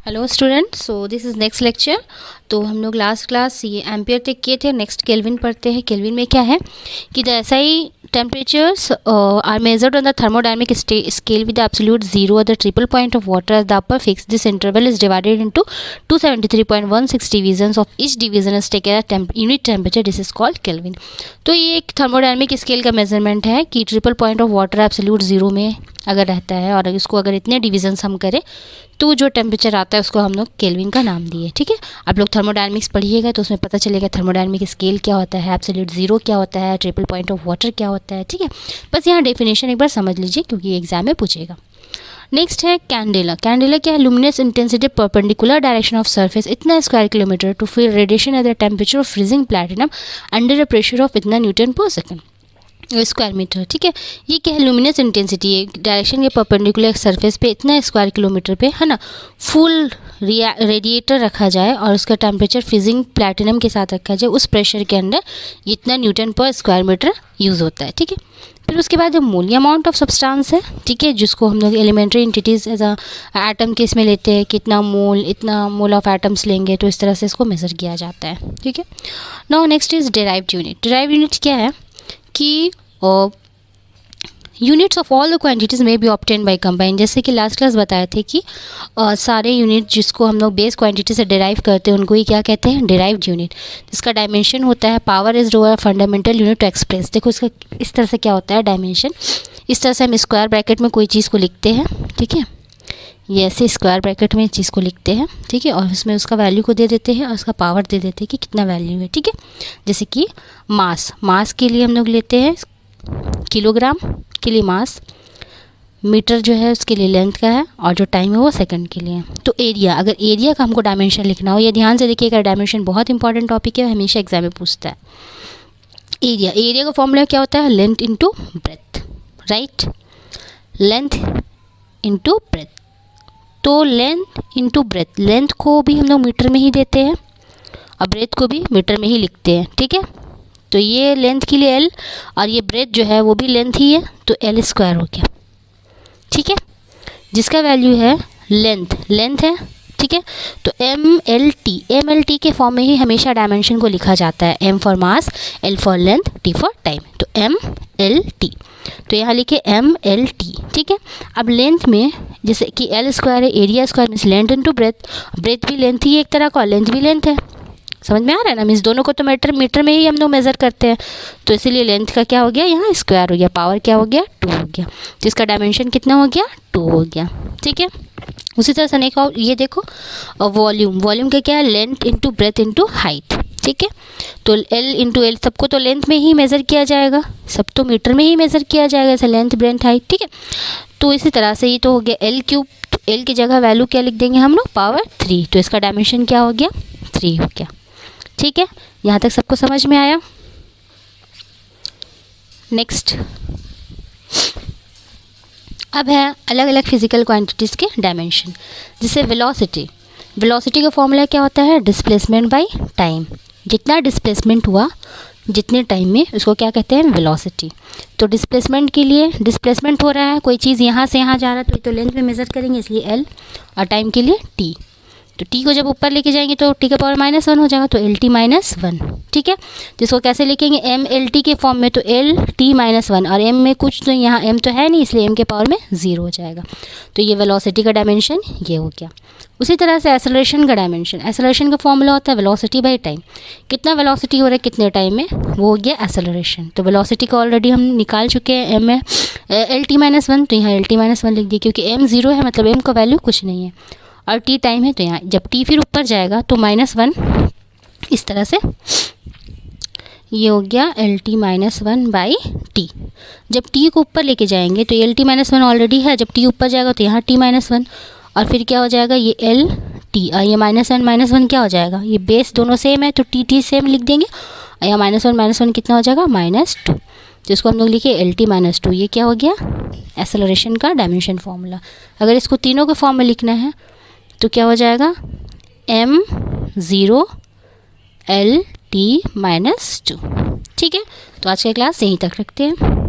Hello student, so this is next lecture. तो हम लोग लास्ट क्लास ये एम्पियर तक किए थे। नेक्स्ट केल्विन पढ़ते हैं। केल्विन में क्या है कि the SI temperatures are measured on the thermodynamic scale with absolute zero at the triple point of water at the upper fix. This interval is divided into 273.16 divisions of each division is taken at unit temperature. This is called Kelvin. तो ये एक thermodynamic scale का measurement है कि triple point of water absolute zero में अगर रहता है और इसको अगर इतने डिवीजन्स हम करें तो जो टेम्परेचर आता है उसको हम लोग केल्विन का नाम दिए। ठीक है, आप लोग थर्मोडायनेमिक्स पढ़िएगा तो उसमें पता चलेगा थर्मोडायनेमिक स्केल क्या होता है, एब्सोल्यूट जीरो क्या होता है, ट्रिपल पॉइंट ऑफ वाटर क्या होता है। ठीक है, बस यहाँ डेफिनेशन एक बार समझ लीजिए क्योंकि एग्जाम में पूछेगा। नेक्स्ट है कैंडेला। कैंडेला क्या है? Luminous intensity perpendicular direction of surface इतना square kilometre to feel radiation at the temperature of freezing platinum under the pressure of इतना newton per second square metre. ठीक है, ये क्या है? लुमिनस इंटेंसिटी है डायरेक्शन के परपेंडिकुलर सरफेस पे इतना स्क्वायर किलोमीटर पे है ना, फुल रेडिएटर रखा जाए और उसका टेम्परेचर फ्रीजिंग प्लैटिनम के साथ रखा जाए, उस प्रेशर के अंदर इतना न्यूटन पर स्क्वायर मीटर यूज़ होता है। ठीक है, फिर उसके बाद मोल अमाउंट ऑफ सब्सटेंस है। ठीक है, जिसको हम लोग elementary entities as a atom के इसमें लेते हैं, कितना मोल, इतना मोल ऑफ एटम्स लेंगे तो इस तरह से इसको मेज़र किया जाता है। ठीक है, now next is derived unit. Derived unit क्या है कि units of all the quantities में बी ऑब्टेन बाय कंबाइन। जैसे कि लास्ट क्लास बताए थे कि सारे यूनिट जिसको हम लोग बेस क्वांटिटी से डिराइव करते हैं उनको ही क्या कहते हैं? Derived unit. जिसका डायमेंशन होता है power is row fundamental unit to express. देखो इसका इस तरह से क्या होता है डायमेंशन, इस तरह से हम स्क्वायर ब्रैकेट में कोई चीज़ को लिखते हैं। ठीक है, ये ऐसे स्क्वायर ब्रैकेट में चीज़ को लिखते हैं। ठीक है, और उसमें उसका वैल्यू को दे देते हैं और उसका पावर दे देते हैं कि कितना वैल्यू है। ठीक है, जैसे कि मास के लिए हम लोग लेते हैं किलोग्राम के लिए मास, मीटर जो है उसके लिए लेंथ का है और जो टाइम है वो सेकंड के लिए। तो एरिया, अगर एरिया का हमको डायमेंशन लिखना हो, ये ध्यान से देखिएगा, डायमेंशन बहुत इंपॉर्टेंट टॉपिक है, हमेशा एग्जाम में पूछता है। एरिया का फॉर्मूला क्या होता है? Length into breath. Right, length into breath. तो लेंथ इंटू ब्रेथ, लेंथ को भी हम लोग मीटर में ही देते हैं और ब्रेथ को भी मीटर में ही लिखते हैं। ठीक है, तो ये लेंथ के लिए एल और ये ब्रेथ जो है वो भी लेंथ ही है तो एल स्क्वायर हो गया। ठीक है, जिसका वैल्यू है लेंथ है। ठीक है, तो एम एल टी के फॉर्म में ही हमेशा डायमेंशन को लिखा जाता है। M for mass, L for length, T for time. तो एम एल टी, तो यहाँ लिखे एम एल टी। ठीक है, अब लेंथ में जैसे कि एल स्क्वायर है, area square means length into breadth. Breadth भी लेंथ ही एक तरह का, लेंथ भी लेंथ है। समझ में आ रहा है ना? मीन्स दोनों को तो मीटर में ही हम लोग मेज़र करते हैं, तो इसीलिए लेंथ का क्या हो गया यहाँ स्क्वायर हो गया, पावर क्या हो गया 2 हो गया, जिसका डायमेंशन कितना हो गया 2 हो गया। ठीक है, उसी तरह से नहीं ये देखो वॉल्यूम का क्या है? Length into breath into height. ठीक है, तो एल इंटू एल, सबको तो लेंथ में ही मेज़र किया जाएगा, सब तो मीटर में ही मेज़र किया जाएगा, जैसे लेंथ ब्रेथ हाइट। ठीक है, तो इसी तरह से ये तो हो गया एल क्यूब, तो एल की जगह वैल्यू क्या लिख देंगे हम लोग? पावर 3, तो इसका डायमेंशन क्या हो गया 3 हो गया। ठीक है, यहाँ तक सबको समझ में आया? नेक्स्ट अब है अलग अलग फिजिकल क्वांटिटीज़ के डायमेंशन। जैसे वेलोसिटी का फॉर्मूला क्या होता है? Displacement by time. जितना डिस्प्लेसमेंट हुआ जितने टाइम में उसको क्या कहते हैं? वेलोसिटी। तो डिस्प्लेसमेंट के लिए, डिस्प्लेसमेंट हो रहा है कोई चीज़ यहाँ से यहाँ जा रहा है तो लेंथ में मेज़र करेंगे, इसलिए एल, और टाइम के लिए टी। तो टी को जब ऊपर लेके जाएंगे तो टी का पावर -1 हो जाएगा, तो एल टी -1। ठीक है, जिसको कैसे लिखेंगे? एम एल टी के फॉर्म में, तो एल टी -1, और एम में कुछ तो यहाँ एम तो है नहीं इसलिए एम के पावर में 0 हो जाएगा। तो ये वेलोसिटी का डायमेंशन ये हो गया। उसी तरह से एक्सेलरेशन का डायमेंशन, एक्सेलरेशन का फॉर्मूला होता है वेलोसिटी बाई टाइम। कितना वेलोसिटी हो रहा है कितने टाइम में, वो हो गया एक्सेलरेशन। तो वेलोसिटी का ऑलरेडी हम निकाल चुके हैं, एम है एल टी -1, तो यहाँ एल टी -1 लिख दिए क्योंकि एम 0 है, मतलब एम का वैल्यू कुछ नहीं है, और टी टाइम है, तो यहाँ जब टी फिर ऊपर जाएगा तो -1, इस तरह से ये हो गया एल टी -1 बाई टी। जब टी को ऊपर लेके जाएंगे तो एल टी -1 ऑलरेडी है, जब टी ऊपर जाएगा तो यहाँ टी -1, और फिर क्या हो जाएगा ये एल टी, और ये -1 क्या हो जाएगा? ये बेस दोनों सेम है तो टी सेम लिख देंगे, और यहाँ -1 कितना हो जाएगा? -2, जिसको हम लोग लिखे एल टी -2। ये क्या हो गया? एक्सेलरेशन का डायमेंशन फॉर्मूला। अगर इसको तीनों के फॉर्म में लिखना है तो क्या हो जाएगा? m0 l t -2। ठीक है, तो आज का क्लास यहीं तक रखते हैं।